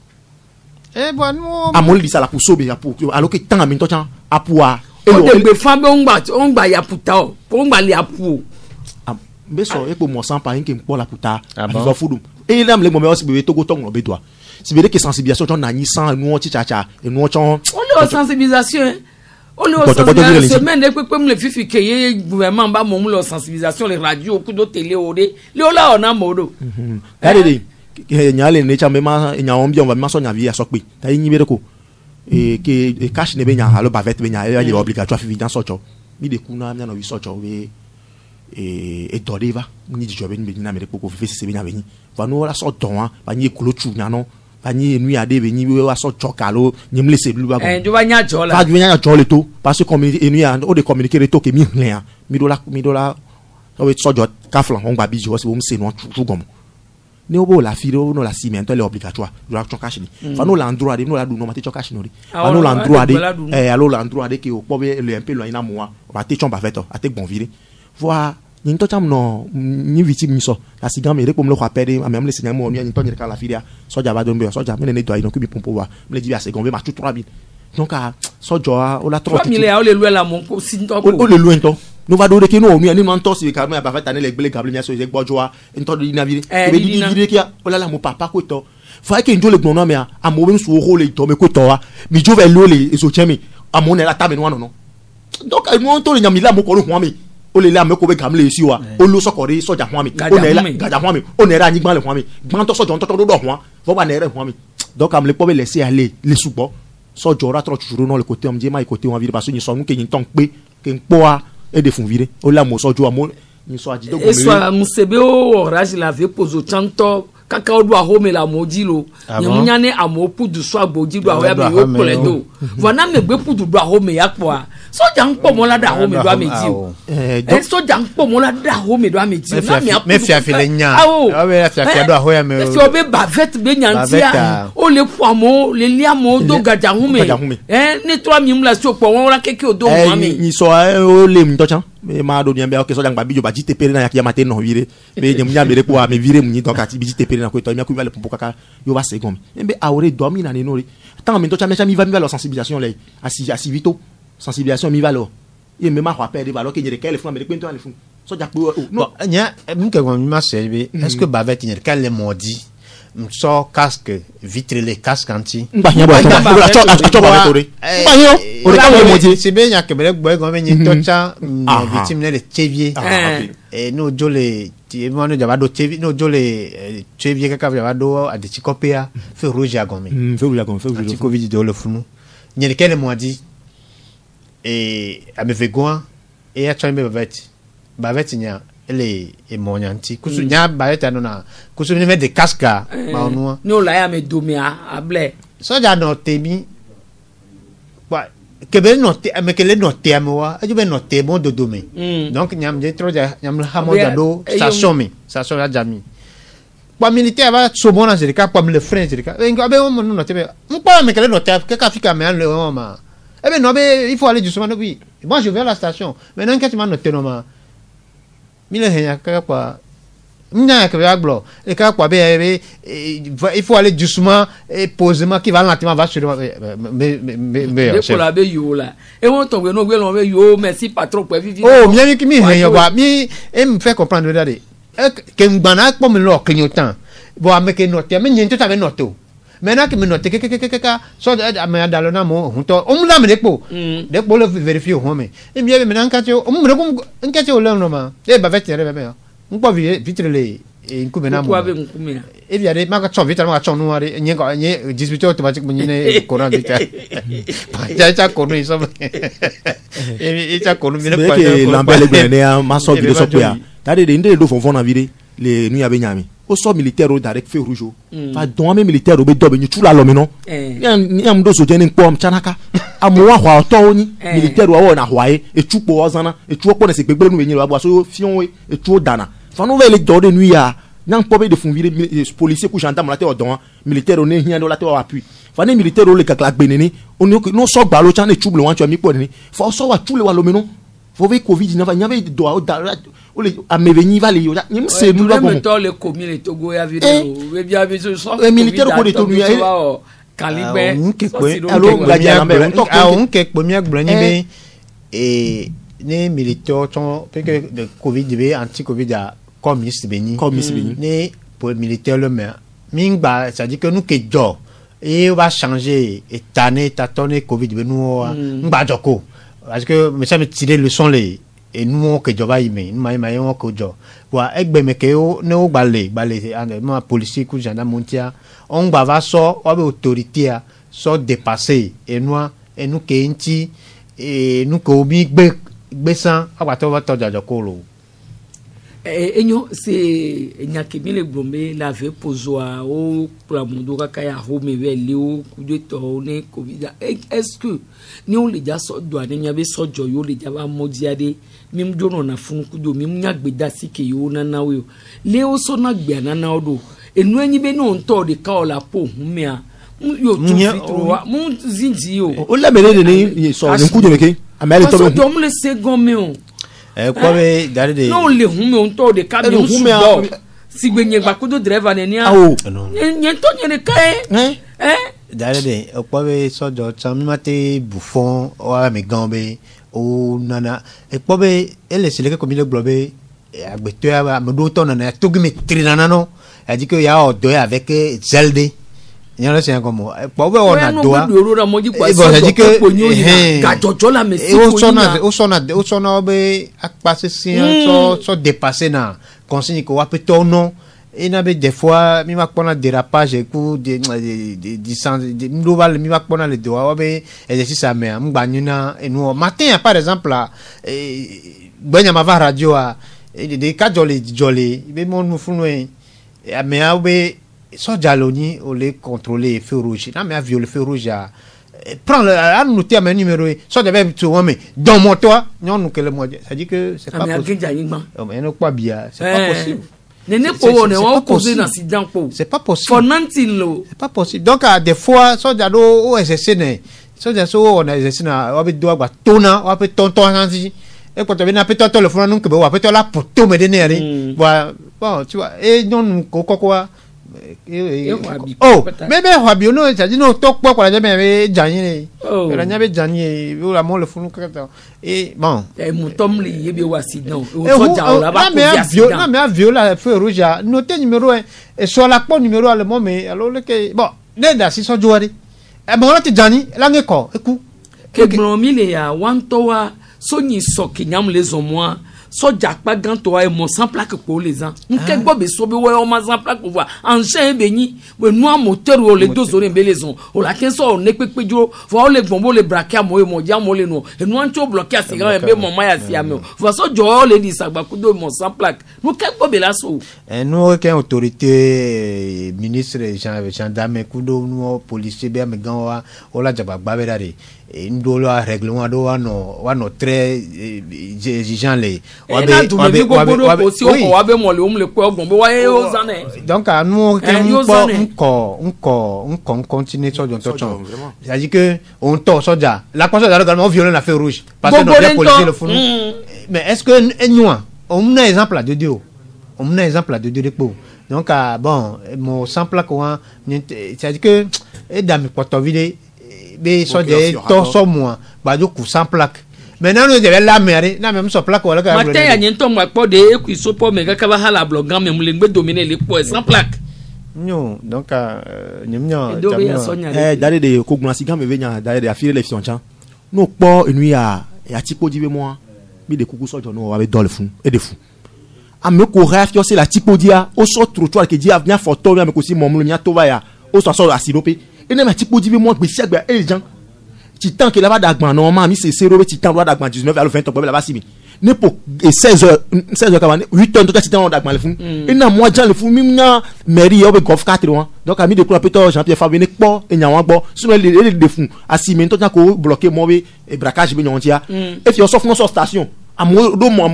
bon mo amol di sala pour sobe ya pour alors que tant mi to chan apua o de gbe fan be on gba ya puta o gba le apu be so e po mo san pa yin ke mpo la puta va fudum e lam le mo me o si be to go to nglo be to si be que sensibilisation ton na ni san nu o chi cha cha e nu o chon on le sensibilisation on le sensibilisation semaine de pe me le fifi ke ye gouvernement ba mo le sensibilisation les radio ku do télé o de le o la ona modo dade nyale ne cha me ma nya on bi on va ma so nya vi aso pe ta yin be ko e ke cash ne be nya alo bavet be nya e obligatoire fi dans socho mi de kuna nya no wi socho we e doriva ni di jobe ni be na me ko fi se be nya be ni va no la so don va ni kulo chu nya no va ni nu ya de be ni we wa so chokalo ni mle se lu ba go jo va nya jo la va nya jo le to parce que comme enu ya o de communiquer le to ke mi len mi do la o we sojo kaflan on gba bi jo se bo mse no chu gomo ne obo la filo no la ciment elle est obligatoire do la cash ni fa no la ndroit de no la du no mate cash no ri fa no la ndroit de allo la ndroit de ke o po be le un peu lo ina mo wa te chon ba veto ate bon vire voir ni to cham no ni victime so la sigan me re comme le rappel même le seigneur mo ni to ni ka la filia so ja ba do mbe so ja me ne do donc bi pompo wa me le di assez gonve ma tout 3000 donc a so jo o la 3000 o le lo la mon ko sin to o le lo to no va do de que no ni man to si ka me ba fa tane le gbele gable mi so je gbojo wa en to di na vire be di vire ki o la mo papa ko to fa ke njo le gbon no me a mo be so ho le to me ko to wa mi jo ve lo le eso chemi a mo ne la ta me no no donc mo to le nyami la mo ko ro ho mi o le la me ko be gamle si wa o lo sokore soja ho mi o ne la gaja ho mi o ne ra ni gban le ho mi gban to sojo to do ho vo ba ne re ho mi donc am le po be laisser aller le subo sojo ra tro churu no le côté am je ma côté on vire parce que ni so nu ke ni ton pe ke npo a et de fun vire o la mo sojo amo ni so ajido go me e so musebe o orage la ve pozo chanto kaka o do ahome la mojilo ni munyane amopu du so agboji do awe be yo koledo vona me gbe pudu do ahome ya po a soja npo mo la da ahome do ameji o soja npo mo la da ahome do ameji na me fia fele nya o be fia do ahoya me o be bavet be nyantia o le poamo le liamo do gaja home ni 3000 la so po won la keke o do mo ami ni so o le mi to chan me ma do ni be o ke soja ngba bijo ba jite pere na ya mate no vire be nyam nya mere ko a me vire mu ni to ka ti jite pere na ko to mi ku va le pompo kaka yo va se gom be awre dormi na ne no ri tant mi to chan mi va la sensibilisation le asi vito sensibilisation mi va lo ye me ma rappel de va lo ke nyere kele fun me de to le fun soja pe no nya mu ke gon ma se be est-ce que bavet nyere kele modi so casque vitre les casque anti ba nya ba to ba to re ba yo o re ka le modi se be nya ke be gbo gon me ni to cha victime le chevier et no jole ti mo no jaba do chevier no jole chevier ka jaba do a de chikopia fe rouge a gomi fe rouge covid de le funu nyere kele modi et a me vegoin et a chambe bavet nya ele e monyanti kusu nya bavet anona kusu ne de casca ma onua no la ya me domia able so ja no temi kwa kebe no te me kele no te amwa aju be no te bon do dome donc nyam je troja nyam ha mo do station mi station ya jami kwa militaire va so bon na jerika kwa le frein jerika be on no te be mpa me kele no te ka fika me an le ma eh ben non mais il faut aller justement oui moi je vais à la station maintenant quand tu m'as noté non mille henya ka kwa nya ka ba glo e ka kwa be il faut aller doucement et posément qui va lentement va sur mais pour la be yo la et on tombe no gbe lo be yo merci patron pour vivre oh mi ki mi henya wa mi e me fait comprendre dade que ngana ko me lo clignotant bon avec noter mais nyen tout avec noter maintenant que me note que so me dalona mo hunto on la me depo depo le vérifier ho me e bien maintenant quand on me ko en quand on le no ma e ba vetere be me on po vitre le et nkume na Pourquoi avec nkume? Et bien des magas vite ma chon noir et n'y 18 automatique mine courant vite. Ja kono iso. Et ja kono mine pas. Que l'ambele gbené ma so bi so ya. Tade de ndé do fon na vide le nu ya be nyami. Au sort militaire au direct feu rouge. Fa don militaire au be dobe ni tula lo me no. Yam do so jeni npo am chanaka. Amuwa hwa to ni militaire wa na hwae e chupo ozana e chuo ko na se gbegbe nu enyi wa bo so fion we e chuo dana. Fa no vele do de nu ya. Nyang pobe de funvire policier ku gendarme la te odon militaire on ehia do la te appui fa ne militaire o le kakla gbeneni on no so gba lo chan e chuble wan tu mi po ni fa so wa chule wa lo meno fo ve covid na fa nyave do o le ameveni va le yo nyim se nu ba bon to le commune togo ya video we bia bi so militaire ko de to nu ya calibre alors on ke pomia gblani be et ne militaire ton parce que de covid be anti covid a comme ministre Béni né pour le militaire le maire mingba ça dit que nous que jo et on va changer et tanner tâtonner covid be nous ngba joko parce que mais ça me tirer le son les et nous que jo va y mais nous on que jo wa egbe me que o ne o balé ma policier ku gendarme montia on va so o be autorité a so dépasser et nous que nti et nous que obi gbe san abato va to joko lo. Enyo c'est nyakimile gbombe la ve pozoa o pramundo kaya home veli o kude to ne covid est-ce que ni on le ja so do ane nya be so joyo le ja ba modiade mim jono na fun kudo mim nya gbeda sike yo na na we le o so na gbe na na odo enu anyi be no nto de ka ola po humia yo tu fitro mu zinji yo o la mele de ni so ni kudo meke amele to be so dom le second me on quoi mais d'aller non le hume on to de camion sudo si gbenye gba kudo driver ne ni a nyen to nyen kai d'aller quoi mais so do cham mate bouffon o me gambe o nana et quoi mais elle c'est le comme le globe agbeto ya me do to nana to gmi trinana no a dit que ya o do avec Zelda il y a c'est comme quoi on a doa et bon ça dit que gajojo la mais o sona be passer so dépasser na consigne ko wa peto non et na be des fois mi ma pona dérapage ku de mi ma pona le doa wa be exercice à mer mgbanyuna et nous matin par exemple là banya ma va radio a de ka jolly be mon nous funu e mais a be so jaloni o le contrôler feu rouge na mais a violer feu rouge a prends le à noter mon numéro so devait tu mais dans mon toit non nous que le mois ça dit que c'est pas possible mais non pas bien c'est pas possible c'est pas possible c'est pas possible donc des fois so jalo o exercer ne so jaso on a exercer na o be do agba tona o be tonton anti et quand tu viens appeler ton téléphone nous que on appeler là pour tout me donner bon tu vois et non quoi oh mais wabi no ça dit non tok quoi la jamais jani la jamais jani la mon le funu et bon et mon tom li yebe accident o so ja la ba non mais viola feu rouge noter numéro et sur la pont numéro à le moment alors le bon nenda si so jouari e bon la ti jani la ngeko eku ke gbomi le ya wantowa so ni so kinyam les omoa so jakpa ganto ay mo sans plaque pour les ans nke gbo be so be we o ma sans plaque pour voir engin be ni we nu moteur o le deux ore be les on o la ken so ne pepe jo fo o le gbonbo le braquer mo e mo ja mo le no e nu ancho bloquer asigan be mo ma ya si ame fo so jo o le di sagba kudo mo sans plaque nu ke gbo be la so nous que autorité ministre gendarme kudo nu policier be me gan o la jaba gba be dare et nous le règlement do wa no très exigeant les donc nous on continue sur notre temps c'est-à-dire que on tord soja la personne également violer la feu rouge parce que notre policier le font mais est-ce que nous on a exemple de Dieu on a exemple de Dieu donc bon mon simple quoi c'est-à-dire que et dans mes portes vidéo be so de to so moi ba jo ku sans plaque maintenant nous devons la mer na même so plaque wala ka matin ya nyento mo po de e ku so po me ka ba hala blogan me le ngbe dominer le po sans plaque non donc nyimnya dale de ko guna sigan me venya dale de afire le fion chan no po enu ya tipo dibe moi mi de kuku so jo no wa be dole fun e de fun ameko rafio c'est la tipodia au so trottoir que dia bien photo mais ko si momulo nya to va ya au so so asirope ene ma tipodi be mo gbesi agba ejan titan que là-bas d'agban normalement mi c'est zéro titan droit d'agban 19 à 20 octobre là-bas si mi ne pour 16h 8h tout titan d'agban le fou et na moi jan le fou mi na mairie au golf 4 donc ami de pour peut Jean-Pierre Fabien ne po e nya wan gbo sur les de fou asi mi to jan ko bloquer mo be braquage be nyontia et fi on so fun so station amo do mo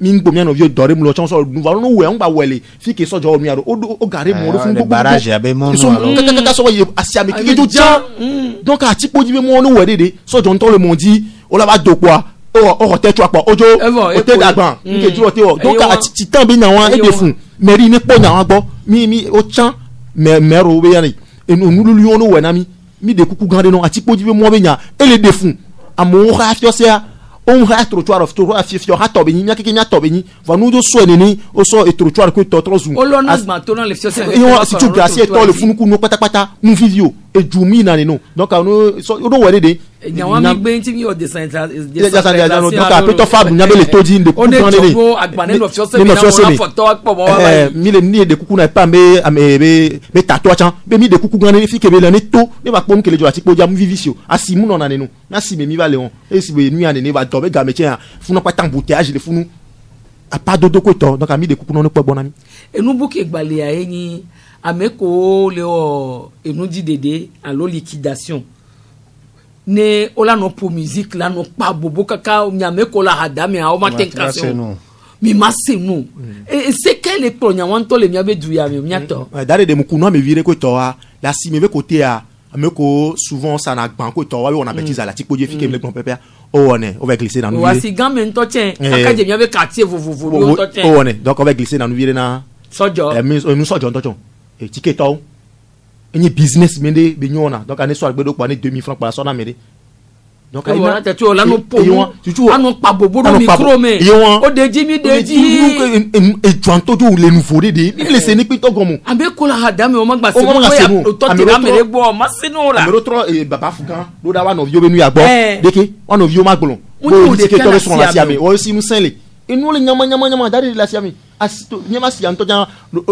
mi ngbo mi no vieux doré mo lo chon so nous allons où on va wele fi que so jo mi aro o garé mo do fun gbogbo barrage abe mo no kaka so ye asi ami ki jo jan donc a ti podi be mo no we dede so jo nton le mo di o la ba do quoi o te tu apa ojo o te dagban nke duro te o donc a ti tan bi na wan e de fun mairie ni po na wan gbo mi o chan mero be yani e no nulu yo no we na mi de kuku gande no a ti podi be mo be nya e le de fun amo ra fi o se on reste trottoir of trottoir fifio ha tobeni nya keke nya tobeni va nous do so neni o so e trottoir ko to trozu olonas maintenant le fifio si tu gracier to le funuku no patapata mu vivio e jumi na ni no donc no so do wele de nyawa mi gbe nti mi o decentralisation donc a peut to fa nya be le todi de ku kan ni o agbane lo fifio se mi na photo akpo mo wa mi le ni de kuku na pa me be tato chan be mi de kuku gan ni fi ke be le ni to ni ba pom ke le jo ati po ja mu vivio asi mu no na ni no na si me mi va le on e si be nu ani ba be ga me tiens funu pas tant bouteillage le funu a pas dodo ko to donc ami de kuku no po bonami enu buke gbale ya yin ameko le o enu di dede a lo liquidation ne ola no pour musique la no pa bobo kaka nyameko la hadame a o matencation mi masenu et c'est quel est pour nyawanto le miabe duya mi miato dare de mukuno me vire ko to a la si me ve côté a ameko souvent ça na gban ko to wa on a bêtise à la tipo je fique le bon pépé on va glisser dans nous voici gamin to tien aka je miabe quartier vous to tien donc on va glisser dans nous vire na sojo nous sojo to ton et ticket to ni business mende be nyona donc ane so agbedo pa ni 2000 francs par so na mede donc ayi na tetu la no po anu pa bobo do micro me o deji e twanto jo le nouveau de le se ni pito gomo abe ko la hadame o magba se o to ti na mere gbo ma sinu ra amero tro baba fukan do da wa no vio be nu ya gbo deke wa no vio magbolon o ti ke to le son la siame o si nu senle inu le nyama dari la siame asito nyama si anto jan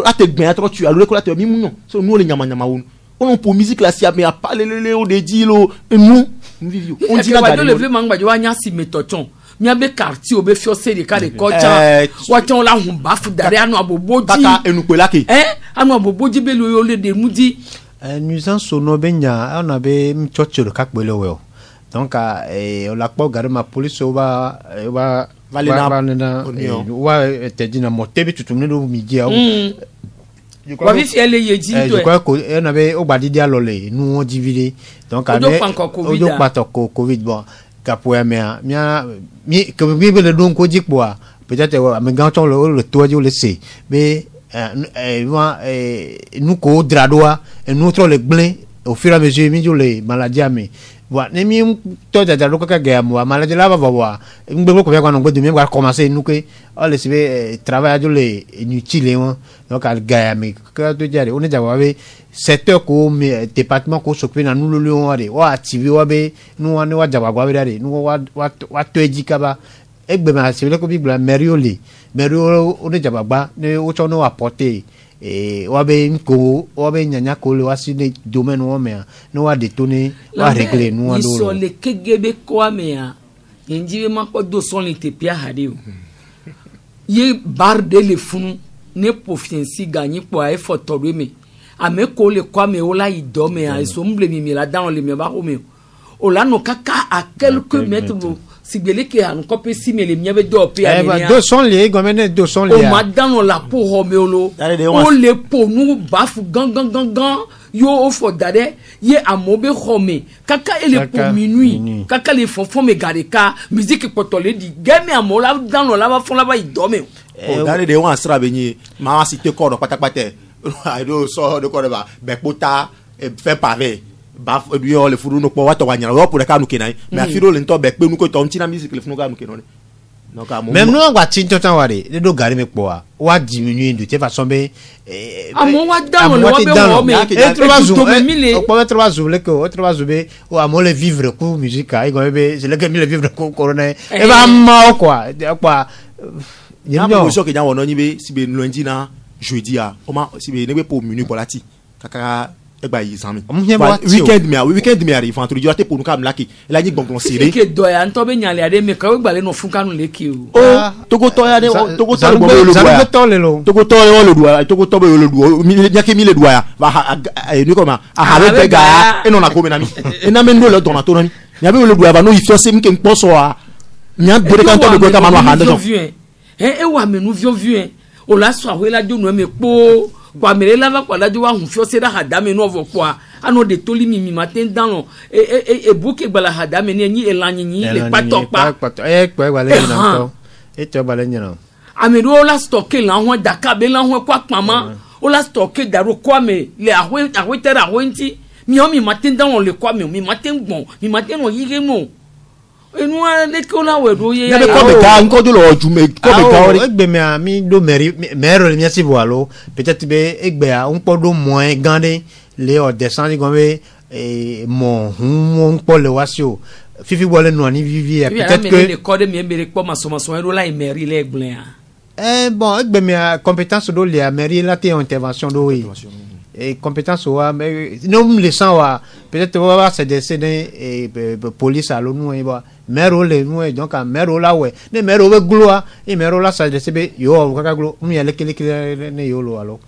ategben atro tu alure ko la te mi mu no so nu le nyama wonu on pour musique la siame a parler le o de dilo nous vivio on dit la le vle mangba jo anya si metochon mi abe quartier obe fio se de ka de kocha wa chon la hun ba fu dare anu aboboji kaka enu pe lake anu aboboji be lo yo le de mudi nuisance sono benya on abe mchocho ka pe lo we donc on la po gare ma police va valena wa te dina motebi tutumne do midia je crois que on avait au badi dia lolé nous on divisé donc avec ojo pato covid bon capoe mi que mi le don ko jikboa peut-être me ganton le toit le laisser mais nous ko dradoa et nous trop le blin au fur et à mesure mi les maladies mais voilà ne mi to da lo ka ga mo maladie la va voir ngbe ko kwa ngbe de mi va commencer nous que on laisser travail de les inutile donc al ga mi ka to jare on est d'avoir 7 heures ko département ko s'occuper na nous le lion wa wa activer wa be nous on wa jaba gwa be dare nous wa to ejika ba egbe ma se le ko bi gba meriole on est jaba gba ne o cho no apporter wabe nko wabe nyanya ko le wasi ne domaine wo me no wa détonner wa régler nous en dolo so le kegebe ko me a njibe ma ko do son le tepia hade o ye barde le funu ne profiensi gagner pour ay photo me ame ko le kwa me o la ido me a so mble mi la dans le me ba o me o la no kaka à quelques mètres sigbele ke an ko pe simele miabe do pe ani ba do son le gomene do son le o madano la po homeolo o le po nu bafu gang yo o fo dade ye amobe home kaka ele po minuit kaka le fofo me gareka musique potole di game amola dans la ba fon la ba idome o dare de wan sra benyi ma cité ko do patapate I do so de ko ba be pota fait pavé ba yo le furu no po wa to wa nyara wo pour ka nu kenai mais afiro le nto be pe nu ko to ntina musique le funu ka nu kenoni donc même nous on va tinto tan wari de do gari me po wa diminuer de toute façon be amo wa dans le wa be wo me et trois zoom le ko trois zoom o amo le vivre ko musique ai go be c'est le que le vivre ko corona e va ma quoi Il y a une proposition que on a si be lundi na jeudi a si be ne be pour minute pour la ti kaka e gba yi san mi weekend me arrive entre jour te pour nous kam laki la ni gbongbon seré ke do ya nto be nyale ade me ka we gba le no fun kanu le ki o togo to ya de togo to bo lo doya togo to yo lo doya togo to be lo do mi nyake mi le doya va ni ko ma a ha be ga e no na ko me na mi e na me ndo le don na to na mi ya be lo doya ba no ifio se mi ke npo so a nya bere kan to be ka ma no ha ndo e wa me nu vieux o la so ahwe la jo no me po kwa mere la va kwa la jo wa hun fio se da hadame no vo kwa ano de toli mi matin dans no e buke gbala hadame ni ni elanyi le patokpa kwa wa le na to e to ba le nyina amero la stocke la ho daka be la ho kwa pama o la stocke daro kwa me le ahwe tera ahwe nti mi o mi matin dans le kwa me mi matin gbon mi matin no yige mo enu le ko la we do ye ya be ko be ga nko do lo ju me ko be ga ori egbe me ami do meri le mi si voalo peut-être be egbe a un po do moins gande le o descendre comme mon po le wasio fifi wole no ani vivi peut-être que le code mi be ko masomaso ero la meri le egble bon egbe me compétence do le meri la te intervention do oui et compétence wa non le sang wa peut-être va se décider et police à l'onu et ba mero le nu donc à mero la ouais ne mero we gloa et mero la sa décider yo kaka glo nu ya le kele ne yo lo alo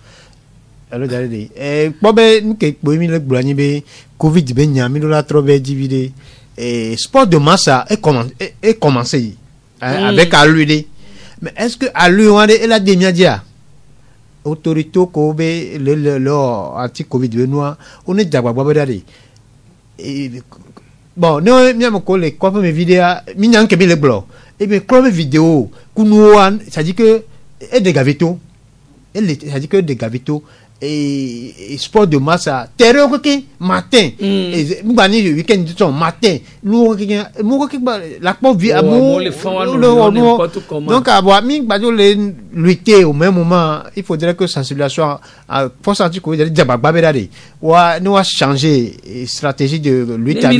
dali bobe nke po mi le glo ni be covid be nya mi do la trop be divide et sport de masse est commencé avec à lui mais est-ce que à lui on a des médias autorité ko be le anti covid benoa on est jagba babadari bon no mi am ko le ko me vidéo mi nyan ke bi le blo et bien club vidéo kunuan ça dit que et des gaveto ça dit que des gaveto et sport de masse terre ko ke matin et mbani le week-end du matin nous la po vie amour donc avoir mi bajo le lutter au même moment il faudrait que sensibilisation pour sentir que il jaba babedade wa no changer stratégie de lutte on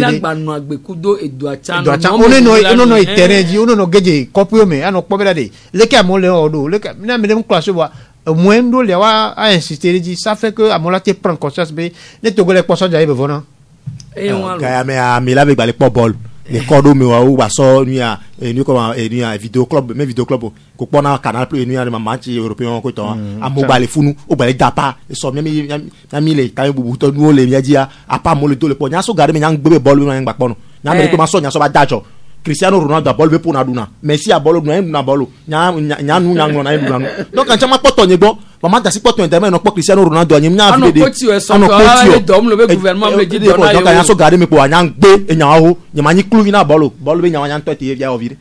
no terrain di on no geje kopio me ano pobedade le ka mo le odo le ka na me dem classe wa moindre les a insisté dit ça fait que à mon là tu prends conscience mais ne te gole poso jaye bevona kaya me a me la be gba le po ball le kodo me wa so ni a ni comme ni a vidéo club mais vidéo club ko pona canal plus ni a match européen ko to a mo gba le funu o gba le dapa so mi le kan bubu to nu o le mi dia a pa mo le to le po nya so gare me nya gbe ball mi nya gba pono nya me ko ma so nya so ba dajo Cristiano Ronaldo ball be pour na duna Messi a ball na ball nya nu nya ngona na duna donc kan chama poto nyebo mama ta si poto internet no po Cristiano Ronaldo nyim nya video de ano ko dom le gouvernement le dit dona donc nya so gare me po nya gbe nya ho nyama nyi klu na ball be nya nya ntoti via ovire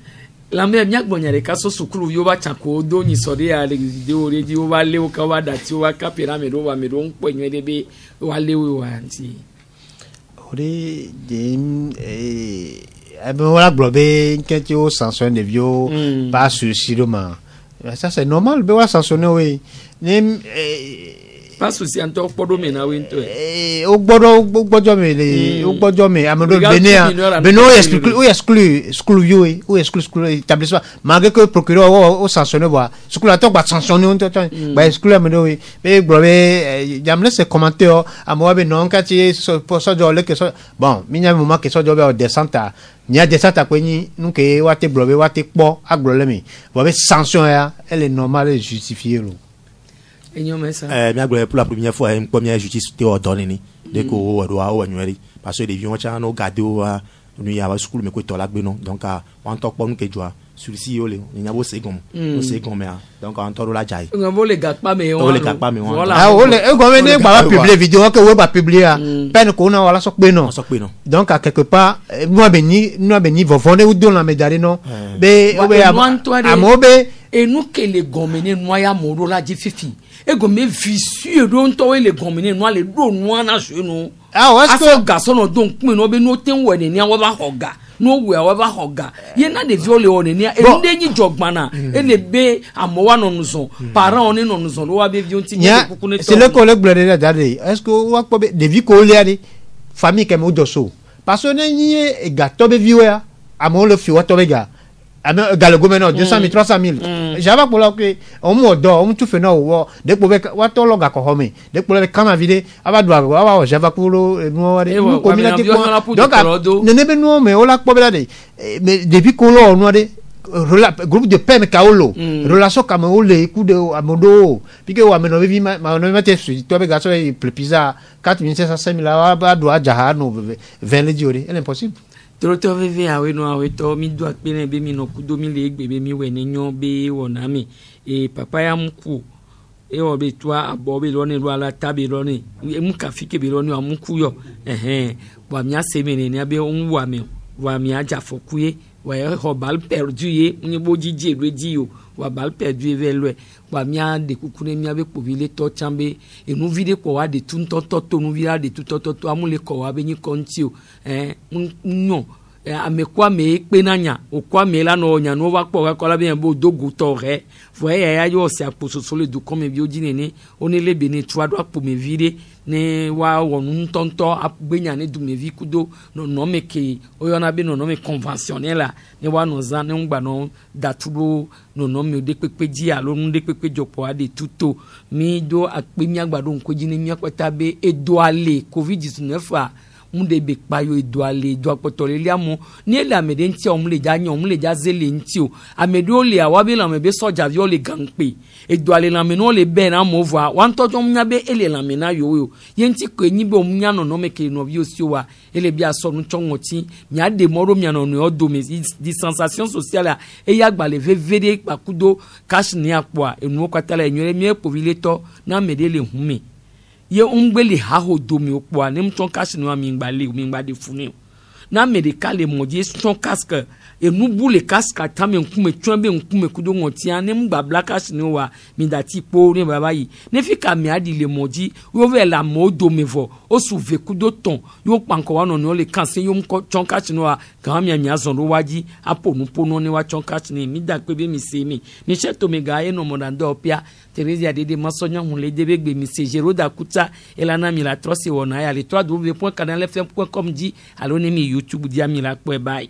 la me nya gbonyare ka so sukulu yo ba chako do nyi so de ya le video re di o ba le o ka wa dati o wa ka pyramid o wa me do npo enwe de be wa le o wa nti ore dem voilà globé quand tu sanctionnes des vieux pas suicidalement ça c'est normal ben voilà sanctionner oui pas souci en toi pour dominer oui toi au bodo me amado beno exclu établissement malgré que procureur au sanctionner voilà exclu attends pas sanctionner on bah exclu amado oui mais globé j'aimerais ces commentaires à moi ben non quand tu pour ça le que ça bon minya moment que ça doit descendre nya descendre à kwenyi nuke wate globé wate po a globé mais sanction elle est normale et justifiée mi agble pour la première fois une première justice te ordonné ni de ko o doa o annuari parce que les vieux cha no gade o nu ya ba school me ko to la gbe no donc on tok pon ke joa sur si yo le ni abo second o second me donc on to la jai on le gak pas me voilà ah o le e go me ne ba publier vidéo que we ba publier peine ko na wala sok pe no donc à quelque part nous beni vovone ou don la médaille non be o be amobe et nous que les gomene noya moro la di fifi e go me vicieux don to le gomene no le do no na so no est-ce que garçon no don pin no be no ten wo ni awa ba hoga no we awa ba hoga ye na de viole o ni e nde nyi jogbana e le be amowa no nso parent on no nso lo wa be vi onti ni c'est le collègue blé dade est-ce que wa ko be de vi ko le ali famille ke mo doso parce que ni e ga to be viwe amo le fi wa to be ga Galogo maintenant 200 000 300 000 j'avais pour là que on m'odo on tout fait non dès pour wa to loga ko home dès pour le kama vide aba do wa j'avais pour no communauté donc ne be no mais on la ko bela de mais depuis qu'on lo no de groupe de peine kaolo relation comme on le coup de amodo puis que wa meno vi ma no mete to be gaso e pizza 4500 000 aba do ajaha no 20 le diori c'est impossible. Docteur VV awe no awe to mi do akpene be mi no kudo mi le gbe be mi we ne nyon be wona mi e papa ya mku e o be to abo be lo ne lo ala tabe lo ne mu ka fike be lo ne amku yo wa mi aseme ne abe onwa mi wa mi aja fokuye wa e ho bal perdu ye ni bo jiji le di yo wa bal perdu e velo wa mi a de kukune mi abe po vile to chambe e nu vide ko wa de tun to nu vira de tun to amule ko wa be ni konti o no amekwa me pe nanya okwa me la no nya no wa po ko la be bo dogu to re fo ya yo se aposo so le du comme bi oji nene oni le be ni twa do apo me vide ne wa wonu tonto agbenya ne du me vi kudo no me ke oyo na be no me conventionnel la ne wa no zan ne ngba no datulo no me de pepe ji alo nu de pepe jopo ade tuto mi do akpe mi agbado nko ji ne mi apata be edo ale covid-19 a munde be payo edo ale do apotole liamu ni ele amede nti o mule ja nyon o mule ja zele nti o amede o le awabe la me be soja vi o le gangpe edo ale la me no le be na mo voa wan to jo munya be ele la me na yo ye nti ko enyi be o munya no me ke no vi o si wa ele bi aso nu chonwoti mi ade moro mi no no do me di sensation sociale e ya gba le vevede pakudo cash ni apo a enu kwatala enwere mi epovileto na mede le humi ye ungbele ha ho domi opo a nem ton kasi no mi ngbale mi ngbade funi na medicale moje son casque e nu bule casque tame nkume twambe nkume kudo ngoti anem gba black kasi no wa mi dati po ne baba yi ne fika mi adi le moji yo ve la mo domi vo o suve kudo ton yo panko wa no le kanse yo mko ton kasi no wa kan mi azon ro waji apo nu po no ne wa ton kasi ni mi da pe be mi se mi cheto me ga e no modando opia Teresa Dede Masonya hunle debe gbe mi se Jero da kuta elana mi la trosi wona ya le www.canalfm.com di alone mi YouTube dia mi la po e bye.